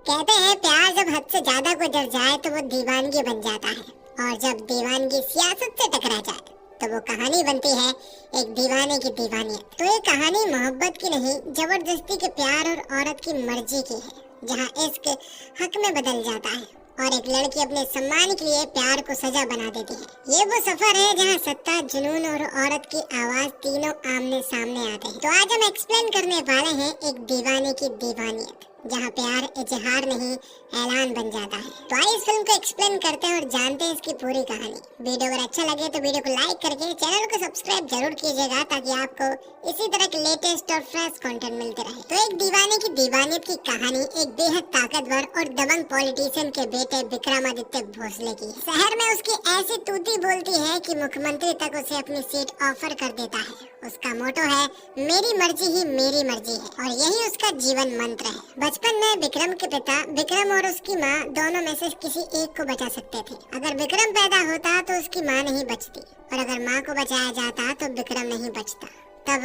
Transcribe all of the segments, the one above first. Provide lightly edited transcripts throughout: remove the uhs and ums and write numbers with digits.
कहते हैं प्यार जब हद से ज्यादा गुजर जाए तो वो दीवानगी बन जाता है, और जब दीवानगी सियासत से टकरा जाए तो वो कहानी बनती है एक दीवाने की दीवानियत। तो ये कहानी मोहब्बत की नहीं, जबरदस्ती के प्यार और औरत की मर्जी की है, जहाँ इश्क हक में बदल जाता है और एक लड़की अपने सम्मान के लिए प्यार को सजा बना देती है। ये वो सफर है जहाँ सत्ता, जुनून और औरत की आवाज तीनों आमने सामने आते हैं। तो आज हम एक्सप्लेन करने वाले हैं एक दीवाने की दीवानियत, जहाँ प्यार इजहार नहीं ऐलान बन जाता है। तो आइए इस फिल्म को एक्सप्लेन करते हैं और जानते हैं इसकी पूरी कहानी। वीडियो अगर अच्छा लगे तो वीडियो को लाइक करके चैनल को सब्सक्राइब जरूर कीजिएगा, ताकि आपको इसी तरह के लेटेस्ट और फ्रेश कंटेंट मिलते रहे। तो एक दीवाने की दीवानियत की कहानी एक बेहद ताकतवर और दबंग पॉलिटिशियन के बेटे विक्रमादित्य भोसले की है। शहर में उसकी ऐसी तूती बोलती है कि मुख्यमंत्री तक उसे अपनी सीट ऑफर कर देता है। उसका मोटो है मेरी मर्जी ही मेरी मर्जी है, और यही उसका जीवन मंत्र है। बचपन में विक्रम के पिता विक्रम और उसकी माँ दोनों में से किसी एक को बचा सकते थे। अगर विक्रम पैदा होता तो उसकी माँ नहीं बचती, और अगर माँ को बचाया जाता तो विक्रम नहीं बचता। तब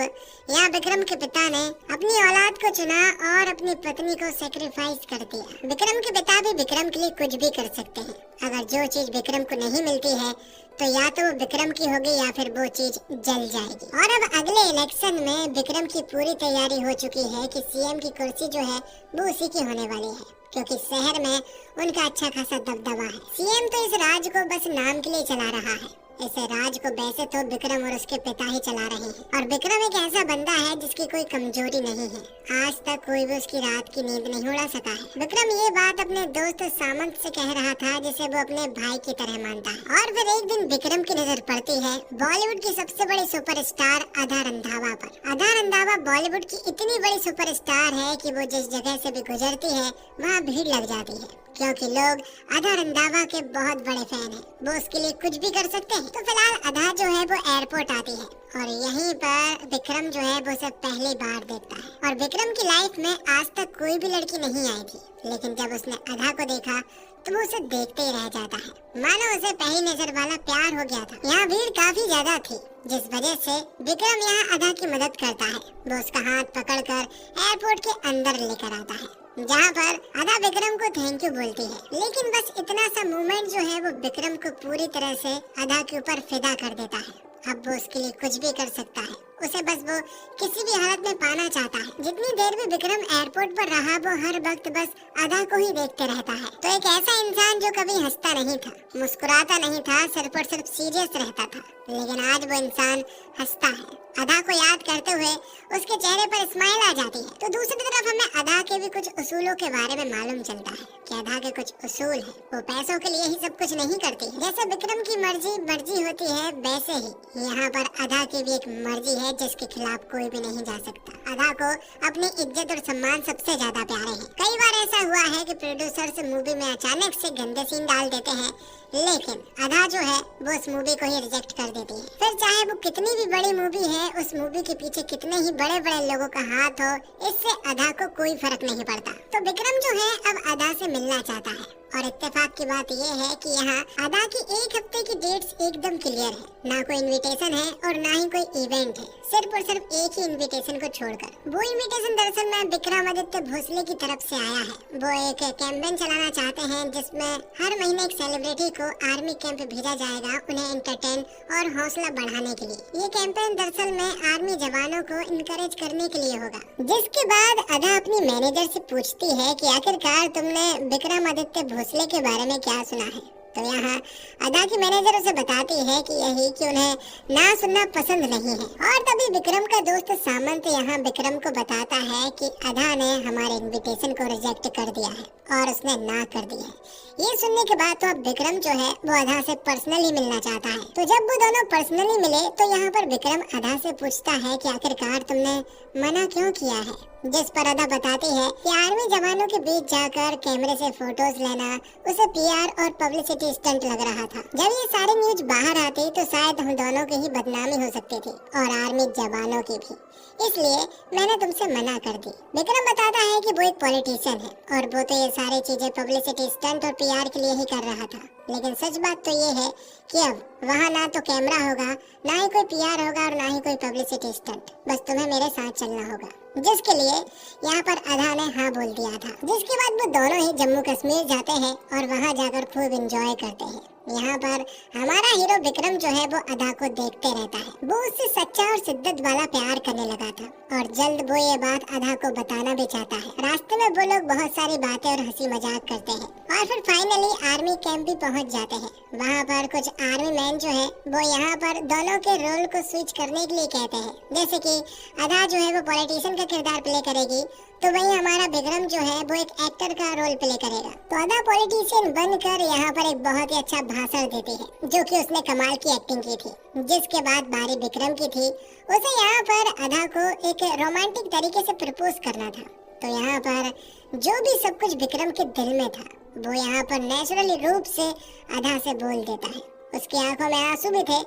यहाँ विक्रम के पिता ने अपनी औलाद को चुना और अपनी पत्नी को सेक्रीफाइस कर दिया। विक्रम के पिता भी विक्रम के लिए कुछ भी कर सकते हैं। अगर जो चीज विक्रम को नहीं मिलती है तो या तो वो विक्रम की होगी या फिर वो चीज जल जाएगी। और अब अगले इलेक्शन में विक्रम की पूरी तैयारी हो चुकी है कि सीएम की कुर्सी जो है वो उसी की होने वाली है, क्योंकि शहर में उनका अच्छा खासा दबदबा है। सीएम तो इस राज को बस नाम के लिए चला रहा है, इसे राज को वैसे तो विक्रम और उसके पिता ही चला रहे हैं। और विक्रम एक ऐसा बंदा है जिसकी कोई कमजोरी नहीं है। आज तक कोई भी उसकी रात की नींद नहीं उड़ा सका है। विक्रम ये बात अपने दोस्त सामंत से कह रहा था, जिसे वो अपने भाई की तरह मानता है। और फिर एक दिन विक्रम की नजर पड़ती है बॉलीवुड की सबसे बड़ी सुपरस्टार अदा रंधावा पर। अदा रंधावा बॉलीवुड की इतनी बड़ी सुपरस्टार है कि वो जिस जगह से भी गुजरती है वहाँ भीड़ लग जाती है, क्योंकि लोग अदा रंधावा के बहुत बड़े फैन हैं। वो उसके लिए कुछ भी कर सकते हैं। तो फिलहाल अदा जो है वो एयरपोर्ट आती है, और यहीं पर विक्रम जो है वो उसे पहली बार देखता है। और विक्रम की लाइफ में आज तक कोई भी लड़की नहीं आई थी, लेकिन जब उसने अदा को देखा तो वो उसे देखते ही रह जाता है, मानो उसे पहली नजर वाला प्यार हो गया था। यहाँ भीड़ काफी ज्यादा थी, जिस वजह से विक्रम यहाँ अदा की मदद करता है। वो उसका हाथ पकड़कर एयरपोर्ट के अंदर लेकर आता है, जहाँ पर अदा विक्रम को थैंक यू बोलती है। लेकिन बस इतना सा मूवमेंट जो है वो विक्रम को पूरी तरह से अदा के ऊपर फिदा कर देता है। अब वो उसके लिए कुछ भी कर सकता है, उसे बस वो किसी भी हालत में पाना चाहता है। जितनी देर भी विक्रम एयरपोर्ट पर रहा वो हर वक्त बस अदा को ही देखते रहता है। तो एक ऐसा इंसान जो कभी हंसता नहीं था, मुस्कुराता नहीं था, सिर्फ और सिर्फ सीरियस रहता था, लेकिन आज वो इंसान हंसता है। अदा को याद करते हुए उसके चेहरे पर स्माइल आ जाती है। तो दूसरी तरफ हमें अदा के भी कुछ उसूलों के बारे में मालूम चलता है कि अदा के कुछ उसूल हैं। वो पैसों के लिए ही सब कुछ नहीं करती। जैसे विक्रम की मर्जी होती है, वैसे ही यहाँ पर अदा की भी एक मर्जी है जिसके खिलाफ कोई भी नहीं जा सकता। अदा को अपनी इज्जत और सम्मान सबसे ज्यादा प्यारे हैं। कई बार ऐसा हुआ है कि प्रोड्यूसर्स मूवी में अचानक से गंदे सीन डाल देते हैं, लेकिन अदा जो है वो उस मूवी को ही रिजेक्ट कर देती है। फिर चाहे वो कितनी भी बड़ी मूवी है, उस मूवी के पीछे कितने ही बड़े बड़े लोगों का हाथ हो, इससे अदा को कोई फर्क नहीं पड़ता। तो विक्रम जो है अब अदा से मिलना चाहता है, और इत्तेफाक की बात यह है कि यहाँ अदा की एक हफ्ते की डेट्स एकदम क्लियर है। ना कोई इनविटेशन है और ना ही कोई इवेंट है, सिर्फ और सिर्फ एक ही इनविटेशन को छोड़कर। वो इनविटेशन दरअसल में विक्रमादित्य भोसले की तरफ से आया है। वो एक कैंपेन चलाना चाहते हैं जिसमें हर महीने एक सेलिब्रिटी को आर्मी कैंप भेजा जाएगा, उन्हें एंटरटेन और हौसला बढ़ाने के लिए। ये कैंपेन दरअसल में आर्मी जवानों को इनकरेज करने के लिए होगा। जिसके बाद अदा अपनी मैनेजर से पूछती है कि आखिरकार तुमने विक्रमादित्य भोसले के बारे में क्या सुना है। तो यहाँ अदा की मैनेजर उसे बताती है कि यही कि उन्हें ना सुनना पसंद नहीं है। और तभी विक्रम का दोस्त सामंत यहाँ विक्रम को बताता है कि अदा ने हमारे इनविटेशन को रिजेक्ट कर दिया है और उसने ना कर दिया है। ये सुनने के बाद तो अब विक्रम जो है वो अदा से पर्सनली मिलना चाहता है। तो जब वो दोनों पर्सनली मिले तो यहाँ पर विक्रम अदा से पूछता है कि आखिरकार तुमने मना क्यों किया है। जिस पर अदा बताती है कि आर्मी जवानों के बीच जाकर कैमरे से फोटोज लेना उसे पीआर और पब्लिसिटी स्टंट लग रहा था। जब ये सारी न्यूज बाहर आती तो शायद हम दोनों की ही बदनामी हो सकती थी और आर्मी जवानों की भी, इसलिए मैंने तुमसे मना कर दी। विक्रम बताता है कि वो एक पॉलिटिशियन है और वो तो ये सारी चीजें पब्लिसिटी स्टंट और पीआर के लिए ही कर रहा था, लेकिन सच बात तो ये है कि अब वहाँ ना तो कैमरा होगा, ना ही कोई पीआर होगा और ना ही कोई पब्लिसिटी स्टंट। बस तुम्हें मेरे साथ चलना होगा। जिसके लिए यहाँ पर अदा ने हाँ बोल दिया था। जिसके बाद वो दोनों ही जम्मू कश्मीर जाते हैं और वहाँ जाकर खूब एंजॉय करते हैं। यहाँ पर हमारा हीरो विक्रम जो है वो अदा को देखते रहता है। वो उससे सच्चा और शिद्दत वाला प्यार करने लगा था और जल्द वो ये बात अदा को बताना भी चाहता है। रास्ते में वो लोग बहुत सारी बातें और हंसी मजाक करते हैं और फिर फाइनली आर्मी कैंप भी पहुँच जाते हैं। वहाँ पर कुछ आर्मी मैन जो है वो यहाँ पर दोनों के रोल को स्विच करने के लिए कहते हैं। जैसे कि अदा जो है वो पॉलिटिशियन का किरदार प्ले करेगी, तो वही हमारा विक्रम जो है वो एक एक्टर का रोल प्ले करेगा। तो अदा पॉलिटिशियन बनकर यहाँ पर एक बहुत ही अच्छा भाषण देती है, जो कि उसने कमाल की एक्टिंग की थी। जिसके बाद बारी विक्रम की थी। उसे यहाँ पर अदा को एक रोमांटिक तरीके से प्रपोज करना था। तो यहाँ पर जो भी सब कुछ विक्रम के दिल में था वो यहाँ पर नेचुरली रूप से अदा से बोल देता है। उसकी आंखों में आंसू भी थे,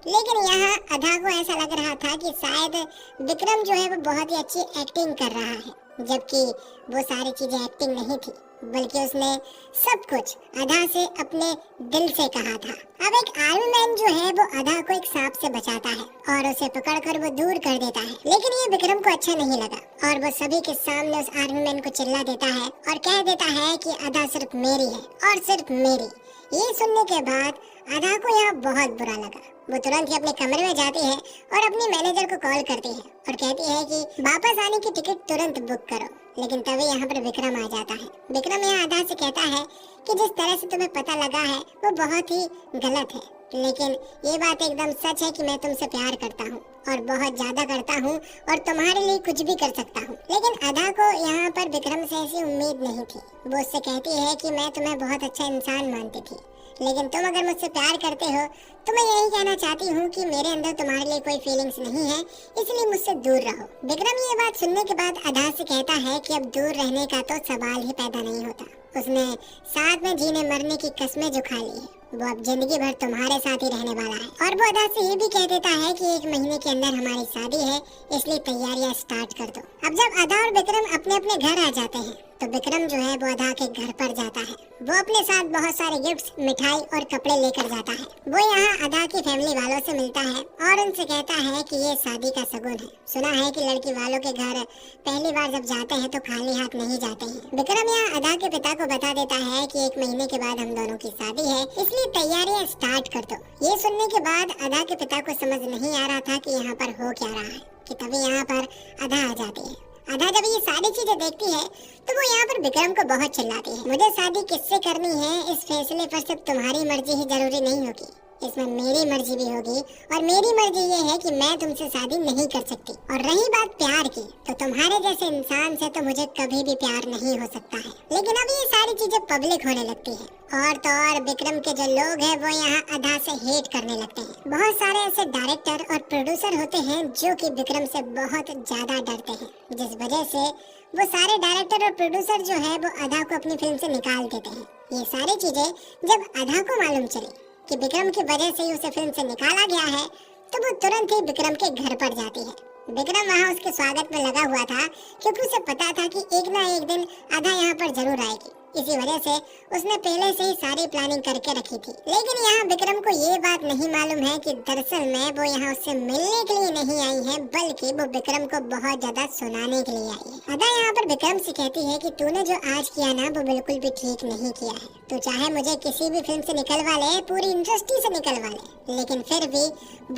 लेकिन यहाँ अदा को ऐसा लग रहा था कि शायद विक्रम जो है वो बहुत ही अच्छी एक्टिंग कर रहा है, जबकि वो सारी चीजें एक्टिंग नहीं थी, बल्कि उसने सब कुछ अदा से अपने दिल से कहा था। अब एक आर्मी मैन जो है वो अदा को एक सांप से बचाता है और उसे पकड़कर वो दूर कर देता है, लेकिन ये विक्रम को अच्छा नहीं लगा और वो सभी के सामने उस आर्मी मैन को चिल्ला देता है और कह देता है कि अदा सिर्फ मेरी है और सिर्फ मेरी। ये सुनने के बाद अदा को यहाँ बहुत बुरा लगा। वो तुरंत ही अपने कमरे में जाती है और अपने मैनेजर को कॉल करती है और कहती है कि वापस आने की टिकट तुरंत बुक करो। लेकिन तभी यहाँ पर विक्रम आ जाता है। विक्रम यहाँ अदा से कहता है कि जिस तरह से तुम्हें पता लगा है वो बहुत ही गलत है, लेकिन ये बात एकदम सच है कि मैं तुमसे प्यार करता हूँ और बहुत ज्यादा करता हूँ और तुम्हारे लिए कुछ भी कर सकता हूँ। लेकिन अदा को यहाँ पर विक्रम से ऐसी उम्मीद नहीं थी। वो उससे कहती है कि मैं तुम्हें बहुत अच्छा इंसान मानती थी, लेकिन तुम अगर मुझसे प्यार करते हो तो मैं यही कहना चाहती हूँ कि मेरे अंदर तुम्हारे लिए कोई फीलिंग्स नहीं है, इसलिए मुझसे दूर रहो। विक्रम ये बात सुनने के बाद अदा से कहता है कि अब दूर रहने का तो सवाल ही पैदा नहीं होता। उसने साथ में जीने मरने की कस्में जो खा ली है, वो अब जिंदगी भर तुम्हारे साथ ही रहने वाला है। और वो अदा से ये भी कह देता है कि 1 महीने के अंदर हमारी शादी है, इसलिए तैयारियां स्टार्ट कर दो। अब जब अदा और विक्रम अपने अपने घर आ जाते हैं तो विक्रम जो है वो अदा के घर पर जाता है। वो अपने साथ बहुत सारे गिफ्ट्स, मिठाई और कपड़े लेकर जाता है। वो यहाँ अदा की फैमिली वालों से मिलता है और उनसे कहता है कि ये शादी का शगुन है। सुना है कि लड़की वालों के घर पहली बार जब जाते हैं तो खाली हाथ नहीं जाते हैं। विक्रम यहाँ अदा के पिता को बता देता है कि 1 महीने के बाद हम दोनों की शादी है, इसलिए तैयारियां स्टार्ट कर दो। ये सुनने के बाद अदा के पिता को समझ नहीं आ रहा था कि यहाँ पर हो क्या रहा है, कि तभी यहाँ पर अदा आ जाती है। अदा जब ये सारी चीजें देखती है तो वो यहाँ पर विक्रम को बहुत चिल्लाती है, मुझे शादी किससे करनी है इस फैसले पर सिर्फ तुम्हारी मर्जी ही जरूरी नहीं होगी, इसमें मेरी मर्जी भी होगी और मेरी मर्जी ये है कि मैं तुमसे शादी नहीं कर सकती। और रही बात प्यार की, तो तुम्हारे जैसे इंसान से तो मुझे कभी भी प्यार नहीं हो सकता है। लेकिन अब ये सारी चीजें पब्लिक होने लगती है और तो और विक्रम के जो लोग हैं वो यहाँ अदा से हेट करने लगते हैं। बहुत सारे ऐसे डायरेक्टर और प्रोड्यूसर होते हैं जो कि विक्रम से बहुत ज्यादा डरते हैं, जिस वजह से वो सारे डायरेक्टर और प्रोड्यूसर जो है वो अदा को अपनी फिल्म से निकाल देते हैं। ये सारी चीजें जब अदा को मालूम चली कि विक्रम की वजह से ही उसे फिल्म से निकाला गया है, तो वो तुरंत ही विक्रम के घर पर जाती है। विक्रम वहाँ उसके स्वागत में लगा हुआ था, क्योंकि उसे पता था कि एक ना एक दिन अदा यहाँ पर जरूर आएगी। इसी वजह से उसने पहले से ही सारी प्लानिंग करके रखी थी। लेकिन यहाँ विक्रम को ये बात नहीं मालूम है कि दरअसल में वो यहाँ उससे मिलने के लिए नहीं आई है, बल्कि वो विक्रम को बहुत ज्यादा सुनाने के लिए आई है। अदा यहाँ पर विक्रम से कहती है कि तूने जो आज किया ना वो बिल्कुल भी ठीक नहीं किया है। तू चाहे मुझे किसी भी फिल्म से निकलवा ले, पूरी इंडस्ट्री से निकलवा ले, लेकिन फिर भी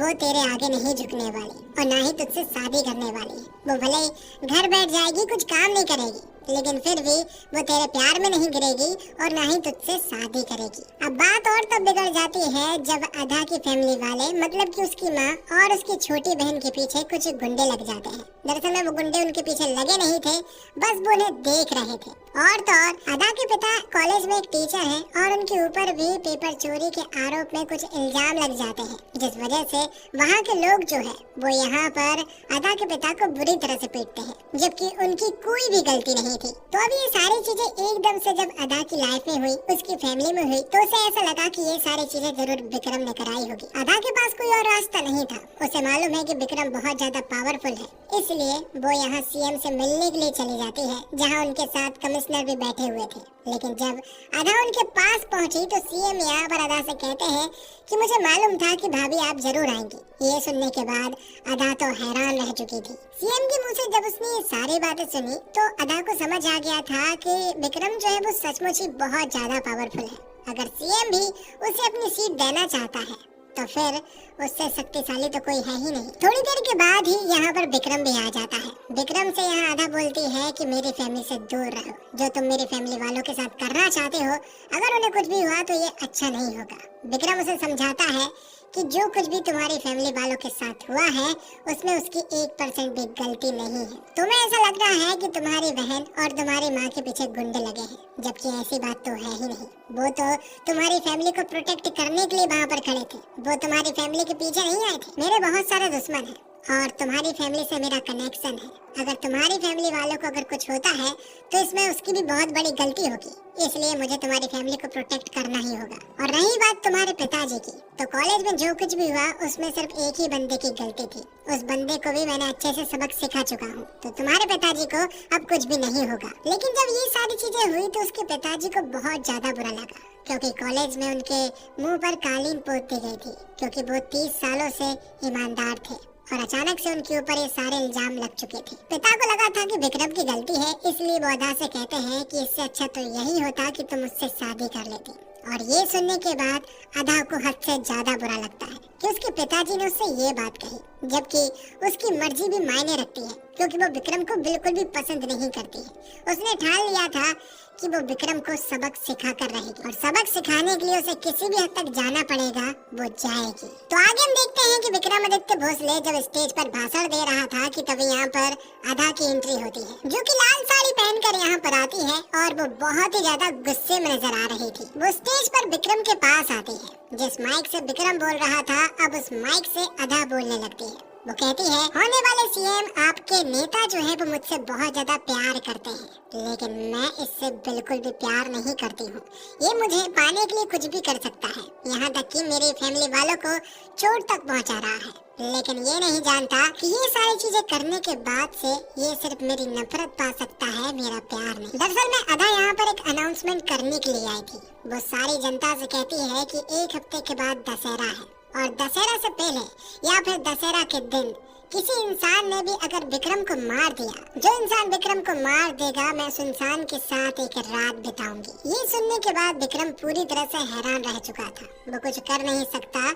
वो तेरे आगे नहीं झुकने वाली और ना ही तुझसे शादी करने वाली। वो भले घर बैठ जाएगी, कुछ काम नहीं करेगी, लेकिन फिर भी वो तेरे प्यार में नहीं गिरेगी और ना ही तुझसे शादी करेगी। अब बात और तब बिगड़ जाती है जब अदा की फैमिली वाले, मतलब कि उसकी माँ और उसकी छोटी बहन के पीछे कुछ गुंडे लग जाते हैं। दरअसल में वो गुंडे उनके पीछे लगे नहीं थे, बस वो उन्हें देख रहे थे। और तो और अदा के पिता कॉलेज में एक टीचर है और उनके ऊपर भी पेपर चोरी के आरोप में कुछ इल्जाम लग जाते हैं, जिस वजह से वहाँ के लोग जो है वो यहाँ पर अदा के पिता को बुरी तरह से पीटते हैं, जबकि उनकी कोई भी गलती नहीं थी। तो अब ये सारी चीजें एकदम से जब अदा की लाइफ में हुई, उसकी फैमिली में हुई, तो उसे ऐसा लगा कि ये सारी चीजें जरूर विक्रम ने कराई होगी। अदा के पास कोई और रास्ता नहीं था। उसे मालूम है कि विक्रम बहुत ज्यादा पावरफुल है, इसलिए वो यहाँ सीएम से मिलने के लिए चली जाती है, जहाँ उनके साथ कमिश्नर कमिश्नर भी बैठे हुए थे। लेकिन जब अदा उनके पास पहुंची तो सीएम यहाँ पर अदा से कहते हैं कि मुझे मालूम था कि भाभी आप जरूर आएंगी। ये सुनने के बाद अदा तो हैरान रह चुकी थी। सीएम के मुंह से जब उसने ये सारी बातें सुनी तो अदा को समझ आ गया था कि विक्रम जो है वो सचमुच ही बहुत ज्यादा पावरफुल है। अगर सीएम भी उसे अपनी सीट देना चाहता है तो फिर उससे शक्तिशाली तो कोई है ही नहीं। थोड़ी देर के बाद ही यहाँ पर विक्रम भी आ जाता है। विक्रम से यहाँ अदा बोलती है कि मेरी फैमिली से दूर रहो, जो तुम मेरी फैमिली वालों के साथ करना चाहते हो, अगर उन्हें कुछ भी हुआ तो ये अच्छा नहीं होगा। विक्रम उसे समझाता है कि जो कुछ भी तुम्हारी फैमिली वालों के साथ हुआ है उसमें उसकी 1% भी गलती नहीं है। तुम्हें ऐसा लग रहा है कि तुम्हारी बहन और तुम्हारी माँ के पीछे गुंडे लगे हैं, जबकि ऐसी बात तो है ही नहीं। वो तो तुम्हारी फैमिली को प्रोटेक्ट करने के लिए वहाँ पर खड़े थे, वो तुम्हारी फैमिली के पीछे नहीं आए थे। मेरे बहुत सारे दुश्मन हैं और तुम्हारी फैमिली से मेरा कनेक्शन है। अगर तुम्हारी फैमिली वालों को अगर कुछ होता है तो इसमें उसकी भी बहुत बड़ी गलती होगी, इसलिए मुझे तुम्हारी फैमिली को प्रोटेक्ट करना ही होगा। और रही बात तुम्हारे पिताजी की, तो कॉलेज में जो कुछ भी हुआ उसमें सिर्फ एक ही बंदे की गलती थी। उस बंदे को भी मैंने अच्छे से सबक सिखा चुका हूँ, तो तुम्हारे पिताजी को अब कुछ भी नहीं होगा। लेकिन जब ये सारी चीजें हुई तो उसके पिताजी को बहुत ज्यादा बुरा लगा, क्योंकि कॉलेज में उनके मुंह पर कालीन पोत दी गई थी, क्योंकि वो 30 सालों से ईमानदार थे और अचानक से उनके ऊपर ये सारे इल्जाम लग चुके थे। पिता को लगा था कि विक्रम की गलती है, इसलिए वो अदा से कहते हैं कि इससे अच्छा तो यही होता कि तुम उससे शादी कर लेती। और ये सुनने के बाद अदा को हद से ज्यादा बुरा लगता है कि उसके पिताजी ने उससे ये बात कही, जबकि उसकी मर्जी भी मायने रखती है, क्योंकि वो विक्रम को बिल्कुल भी पसंद नहीं करती है। उसने ठान लिया था कि वो विक्रम को सबक सिखा कर रहेगी और सबक सिखाने के लिए उसे किसी भी हद तक जाना पड़ेगा, वो जाएगी। तो आगे हम देखते हैं कि विक्रमादित्य भोसले जब स्टेज पर भाषण दे रहा था कि तभी यहाँ पर अदा की एंट्री होती है, जो कि लाल साड़ी पहनकर यहाँ पर आती है और वो बहुत ही ज्यादा गुस्से में नजर आ रही थी। वो स्टेज पर विक्रम के पास आती है। जिस माइक से विक्रम बोल रहा था अब उस माइक से अदा बोलने लगती है। वो कहती है, होने वाले सीएम आपके नेता जो है वो मुझसे बहुत ज्यादा प्यार करते हैं, लेकिन मैं इससे बिल्कुल भी प्यार नहीं करती हूँ। ये मुझे पाने के लिए कुछ भी कर सकता है, यहाँ तक कि मेरी फैमिली वालों को चोट तक पहुँचा रहा है, लेकिन ये नहीं जानता कि ये सारी चीजें करने के बाद से ये सिर्फ मेरी नफरत पा सकता है, मेरा प्यार नहीं। दरअसल मैं अदा यहाँ पर एक अनाउंसमेंट करने के लिए आई थी। वो सारी जनता से कहती है कि 1 हफ्ते के बाद दशहरा है और दशहरा से पहले या फिर दशहरा के दिन किसी इंसान ने भी अगर विक्रम को मार दिया, जो इंसान विक्रम को मार देगा मैं उस इंसान के साथ एक रात बिताऊंगी। ये सुनने के बाद विक्रम पूरी तरह से हैरान रह चुका था। वो कुछ कर नहीं सकता,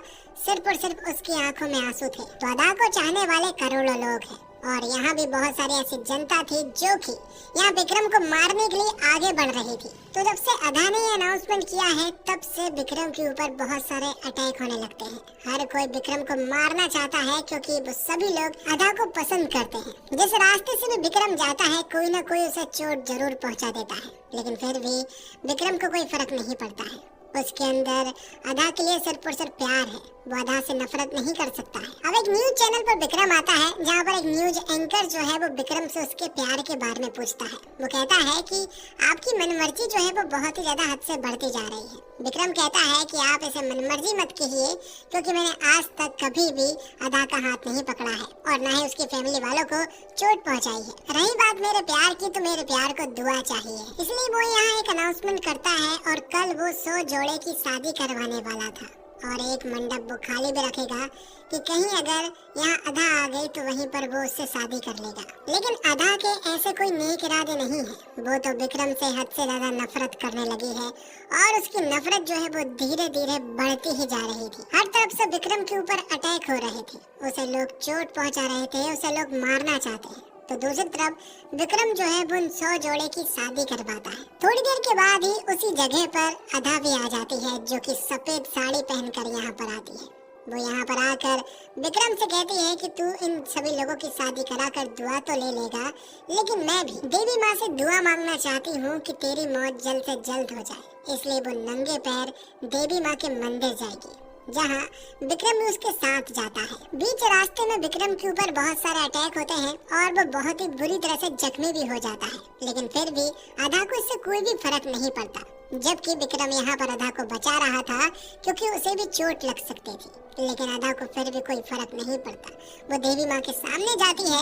सिर्फ और सिर्फ उसकी आंखों में आंसू थे। तो अदा को चाहने वाले करोड़ों लोग हैं और यहाँ भी बहुत सारी ऐसी जनता थी जो कि यहाँ विक्रम को मारने के लिए आगे बढ़ रही थी। तो जब से अदा ने ये अनाउंसमेंट किया है तब से विक्रम के ऊपर बहुत सारे अटैक होने लगते हैं। हर कोई विक्रम को मारना चाहता है क्योंकि वो सभी लोग अदा को पसंद करते हैं। जिस रास्ते से भी विक्रम जाता है कोई ना कोई उसे चोट जरूर पहुँचा देता है, लेकिन फिर भी विक्रम को कोई फर्क नहीं पड़ता है। उसके अंदर अदा के लिए सिर्फ और सिर्फ प्यार है, वो अदा से नफरत नहीं कर सकता है। अब एक न्यूज चैनल पर विक्रम आता है जहाँ पर एक न्यूज एंकर जो है वो विक्रम से उसके प्यार के बारे में पूछता है। वो कहता है कि आपकी मनमर्जी जो है वो बहुत ही ज्यादा हद से बढ़ती जा रही है। विक्रम कहता है कि आप इसे मनमर्जी मत कहिए, क्योंकि मैंने आज तक कभी भी अदा का हाथ नहीं पकड़ा है और न ही उसकी फैमिली वालों को चोट पहुंचाई है। रही बात मेरे प्यार की, तो मेरे प्यार को दुआ चाहिए, इसलिए वो यहाँ एक अनाउंसमेंट करता है और कल वो 100 जोड़े की शादी करवाने वाला था और एक मंडप वो खाली भी रखेगा कि कहीं अगर यहाँ अदा आ गई तो वहीं पर वो उससे शादी कर लेगा। लेकिन अदा के ऐसे कोई नेक इरादे नहीं है, वो तो विक्रम से हद से ज्यादा नफरत करने लगी है और उसकी नफरत जो है वो धीरे धीरे बढ़ती ही जा रही थी। हर तरफ से विक्रम के ऊपर अटैक हो रहे थे, उसे लोग चोट पहुंचा रहे थे, उसे लोग मारना चाहते हैं। तो दूसरी तरफ विक्रम जो है वो 100 जोड़े की शादी करवाता है। थोड़ी देर के बाद ही उसी जगह पर अदा भी आ जाती है, जो कि सफेद साड़ी पहनकर यहाँ पर आती है। वो यहाँ पर आकर विक्रम से कहती है कि तू इन सभी लोगों की शादी कराकर दुआ तो ले लेगा, लेकिन मैं भी देवी माँ से दुआ मांगना चाहती हूँ कि तेरी मौत जल्द से जल्द हो जाए। इसलिए वो नंगे पैर देवी माँ के मंदिर जाएगी, जहाँ विक्रम भी उसके साथ जाता है। बीच रास्ते में विक्रम के ऊपर बहुत सारे अटैक होते हैं और वो बहुत ही बुरी तरह से जख्मी भी हो जाता है, लेकिन फिर भी अदा को इससे कोई भी फर्क नहीं पड़ता। जबकि विक्रम यहाँ पर अधा को बचा रहा था क्योंकि उसे भी चोट लग सकती थी, लेकिन अधा को फिर भी कोई फर्क नहीं पड़ता। वो देवी माँ के सामने जाती है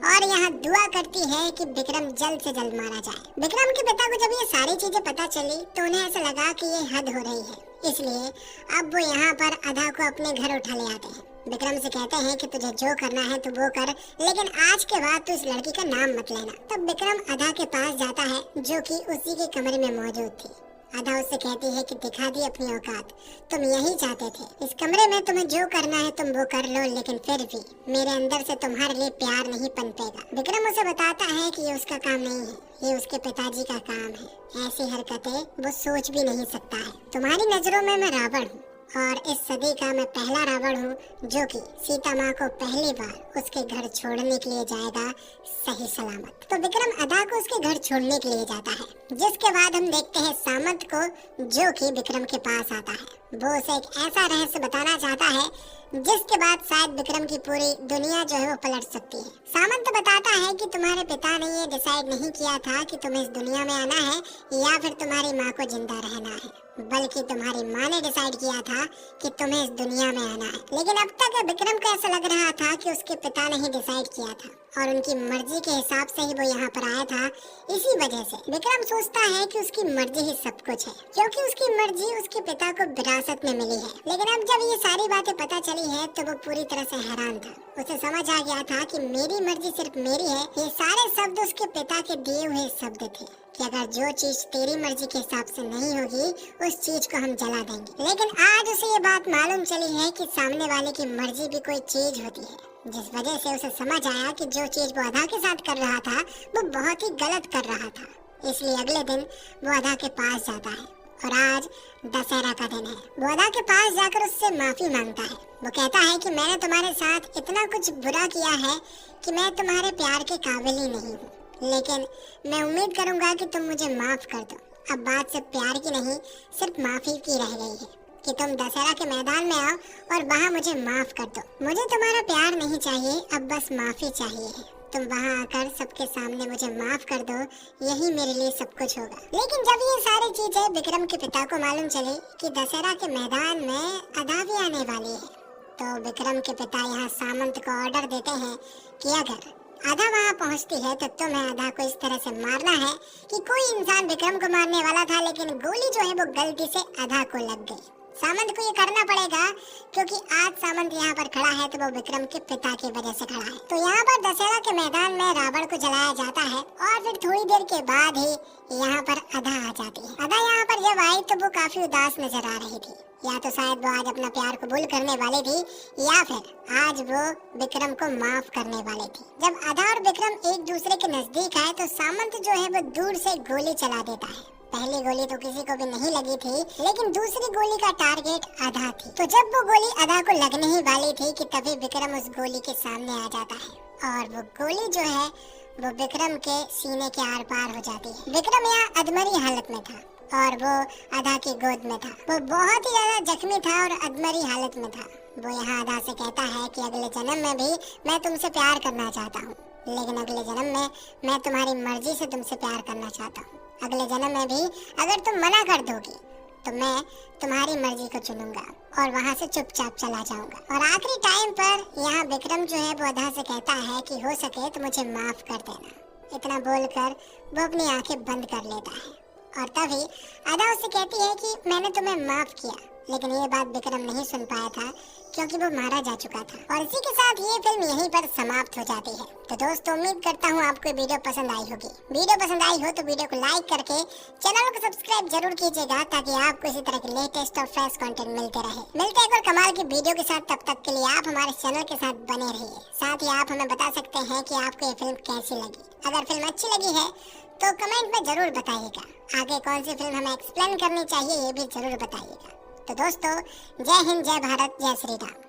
और यहाँ दुआ करती है कि विक्रम जल्द से जल्द मारा जाए। विक्रम के पिता को जब ये सारी चीजें पता चली तो उन्हें ऐसा लगा कि ये हद हो रही है, इसलिए अब वो यहाँ पर अधा को अपने घर उठा ले आते हैं। विक्रम से कहते हैं कि तुझे जो करना है तो वो कर, लेकिन आज के बाद तू इस लड़की का नाम मत लेना। तब विक्रम अधा के पास जाता है जो कि उसी के कमरे में मौजूद थी। अधा उससे कहती है कि दिखा दी अपनी औकात, तुम यही चाहते थे, इस कमरे में तुम्हें जो करना है तुम वो कर लो, लेकिन फिर भी मेरे अंदर से तुम्हारे लिए प्यार नहीं पनपेगा। विक्रम उसे बताता है कि ये उसका काम नहीं है, ये उसके पिताजी का काम है। ऐसी हरकतें वो सोच भी नहीं सकता है। तुम्हारी नजरों में मैं रावण हूँ और इस सदी का मैं पहला रावण हूँ जो कि सीता माँ को पहली बार उसके घर छोड़ने के लिए जाएगा सही सलामत। तो विक्रम अदा को उसके घर छोड़ने के लिए जाता है, जिसके बाद हम देखते हैं सामंत को जो कि विक्रम के पास आता है। वो उसे एक ऐसा रहस्य बताना चाहता है जिसके बाद शायद विक्रम की पूरी दुनिया जो है वो पलट सकती है। सामंत बताता है कि तुम्हारे पिता ने ये डिसाइड नहीं किया था कि तुम्हें इस दुनिया में आना है या फिर तुम्हारी माँ को जिंदा रहना है, बल्कि तुम्हारी माँ ने डिसाइड किया था कि तुम्हें इस दुनिया में आना है। लेकिन अब तक विक्रम को ऐसा लग रहा था कि उसके पिता ने ही डिसाइड किया था और उनकी मर्जी के हिसाब से ही वो यहाँ पर आया था। इसी वजह से विक्रम सोचता है कि उसकी मर्जी ही सब कुछ है, क्योंकि उसकी मर्जी उसके पिता को विरासत में मिली है। लेकिन अब जब ये सारी बातें पता चली है तो वो पूरी तरह से हैरान था। उसे समझ आ गया था कि मेरी मर्जी सिर्फ मेरी है। ये सारे शब्द उसके पिता के दिए हुए शब्द थे कि अगर जो चीज तेरी मर्जी के हिसाब से नहीं होगी उस चीज को हम जला देंगे। लेकिन आज उसे ये बात मालूम चली है कि सामने वाले की मर्जी भी कोई चीज होती है, जिस वजह से उसे समझ आया कि जो चीज वो अदा के साथ कर रहा था वो बहुत ही गलत कर रहा था। इसलिए अगले दिन वो अदा के पास जाता है और आज दशहरा का दिन है। वो अदा के पास जाकर उससे माफी मांगता है। वो कहता है कि मैंने तुम्हारे साथ इतना कुछ बुरा किया है कि मैं तुम्हारे प्यार के काबिल ही नहीं हूँ, लेकिन मैं उम्मीद करूंगा कि तुम मुझे माफ कर दो। अब बात सिर्फ प्यार की नहीं, सिर्फ माफी की रह गई है कि तुम दशहरा के मैदान में आओ और वहाँ मुझे माफ कर दो। मुझे तुम्हारा प्यार नहीं चाहिए, अब बस माफी चाहिए है। तुम वहाँ आकर सबके सामने मुझे माफ कर दो, यही मेरे लिए सब कुछ होगा। लेकिन जब ये सारी चीजें विक्रम के पिता को मालूम चली कि दशहरा के मैदान में अदा भी आने वाली है, तो विक्रम के पिता यहाँ सामंत को ऑर्डर देते हैं कि अगर अदा वहाँ पहुँचती है तो तुम्हें अदा को इस तरह से मारना है कि कोई इंसान विक्रम को मारने वाला था लेकिन गोली जो है वो गलती से अदा को लग गई। सामंत को ये करना पड़ेगा क्योंकि आज सामंत यहाँ पर खड़ा है तो वो विक्रम के पिता की वजह से खड़ा है। तो यहाँ पर दशहरा के मैदान में रावण को जलाया जाता है और फिर थोड़ी देर के बाद ही यहाँ पर अदा आ जाती है। अदा यहाँ पर जब आई तो वो काफी उदास नजर आ रही थी। या तो शायद वो आज अपना प्यार कबूल करने वाली थी या फिर आज वो विक्रम को माफ करने वाली थी। जब अदा और विक्रम एक दूसरे के नजदीक आए तो सामंत जो है वो दूर से गोली चला देता है। पहली गोली तो किसी को भी नहीं लगी थी, लेकिन दूसरी गोली का टारगेट अदा थी। तो जब वो गोली अदा को लगने ही वाली थी कि तभी विक्रम उस गोली के सामने आ जाता है और वो गोली जो है वो विक्रम के सीने के आर पार हो जाती है। विक्रम यहाँ अधमरी हालत में था और वो अदा की गोद में था। वो बहुत ही ज्यादा जख्मी था और अधमरी हालत में था। वो यहाँ अदा से कहता है कि अगले जन्म में भी मैं तुमसे प्यार करना चाहता हूँ, लेकिन अगले जन्म में मैं तुम्हारी मर्जी से तुमसे प्यार करना चाहता हूँ। अगले जन्म में भी अगर तुम मना कर दोगी तो मैं तुम्हारी मर्जी को चुनूंगा और वहाँ से चुपचाप चला जाऊंगा। और आखिरी टाइम पर यहाँ विक्रम जो है वो अदा से कहता है कि हो सके तो मुझे माफ कर देना। इतना बोलकर वो अपनी आंखें बंद कर लेता है और तभी अदा उससे कहती है कि मैंने तुम्हें माफ किया, लेकिन ये बात विक्रम नहीं सुन पाया था क्योंकि वो मारा जा चुका था। और इसी के साथ ये फिल्म यहीं पर समाप्त हो जाती है। तो दोस्तों उम्मीद करता हूँ आपको वीडियो पसंद आई होगी। वीडियो पसंद आई हो तो वीडियो को लाइक करके चैनल को सब्सक्राइब जरूर कीजिएगा ताकि आपको इसी तरह के लेटेस्ट और फ्रेश कंटेंट मिलते रहे। मिलते हैं एक और कमाल की वीडियो के साथ, तब तक के लिए आप हमारे चैनल के साथ बने रहिए। साथ ही आप हमें बता सकते हैं कि आपको ये फिल्म कैसी लगी। अगर फिल्म अच्छी लगी है तो कमेंट में जरूर बताइएगा। आगे कौन सी फिल्म हमें एक्सप्लेन करनी चाहिए ये भी जरूर बताइएगा। तो दोस्तों जय हिंद, जय भारत, जय श्री राम।